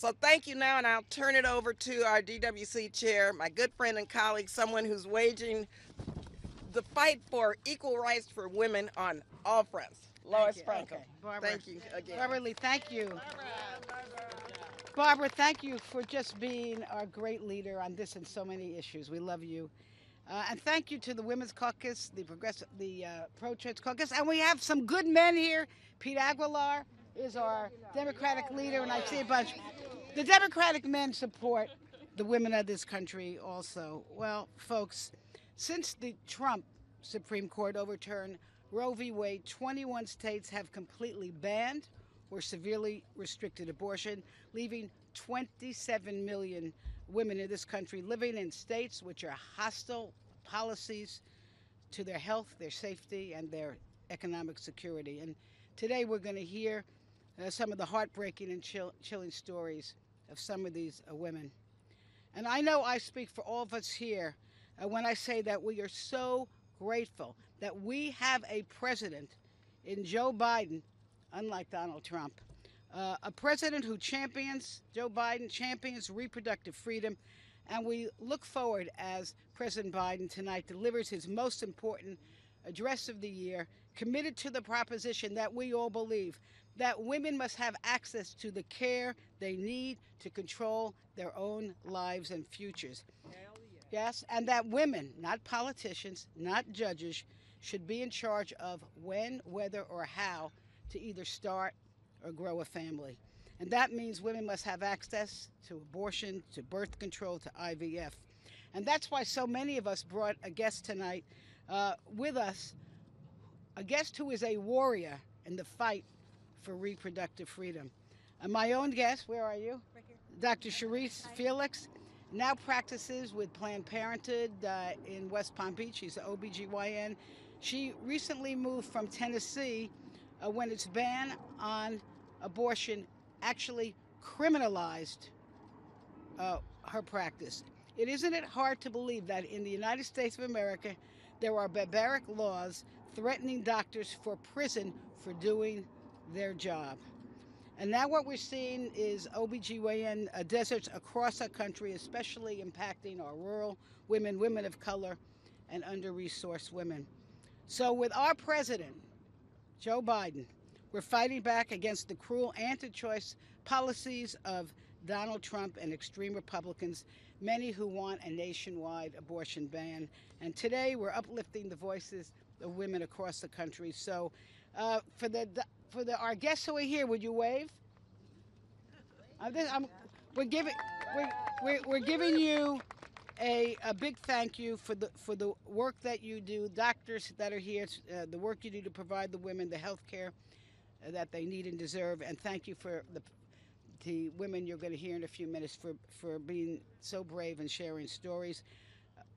So thank you now, and I'll turn it over to our DWC chair, my good friend and colleague, someone who's waging the fight for equal rights for women on all fronts, Thank Lois you. Frankel. Okay, Barbara. Thank you again. Barbara Lee, thank you. Barbara, thank you for just being our great leader on this and so many issues. We love you. And thank you to the Women's Caucus, the Pro-Choice Caucus. And we have some good men here. Pete Aguilar is our Democratic leader, and I see a bunch. The Democratic men support the women of this country also. Well, folks, since the Trump Supreme Court overturned Roe v. Wade, 21 states have completely banned or severely restricted abortion, leaving 27 million women in this country living in states which are hostile policies to their health, their safety, and their economic security. And today we're going to hear some of the heartbreaking and chilling stories of some of these women. And I know I speak for all of us here when I say that we are so grateful that we have a president in Joe Biden, unlike Donald Trump, a president who Joe Biden champions reproductive freedom. And we look forward as President Biden tonight delivers his most important address of the year, committed to the proposition that we all believe that women must have access to the care they need to control their own lives and futures. Yes, and that women, not politicians, not judges, should be in charge of when, whether, or how to either start or grow a family. And that means women must have access to abortion, to birth control, to IVF. And that's why so many of us brought a guest tonight with us, a guest who is a warrior in the fight for reproductive freedom. And my own guest, where are you? Right here. Dr. Sharice Felix now practices with Planned Parenthood in West Palm Beach. She's an OBGYN. She recently moved from Tennessee when its ban on abortion actually criminalized her practice. Isn't it hard to believe that in the United States of America there are barbaric laws threatening doctors for prison for doing their job? And now what we're seeing is OBGYN deserts across our country, especially impacting our rural women, women of color, and under-resourced women. So with our president, Joe Biden, we're fighting back against the cruel anti-choice policies of Donald Trump and extreme Republicans, many who want a nationwide abortion ban. And today we're uplifting the voices of women across the country. So our guests who are here, would you wave? We're giving we're giving you a big thank you for the work that you do, doctors that are here, the work you do to provide the women the health care that they need and deserve, and thank you for the women you're going to hear in a few minutes for being so brave and sharing stories.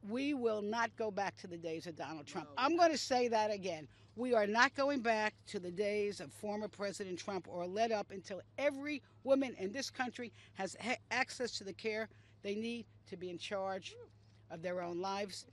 We will not go back to the days of Donald Trump. I'm going to say that again. We are not going back to the days of former President Trump or let up until every woman in this country has access to the care they need to be in charge of their own lives.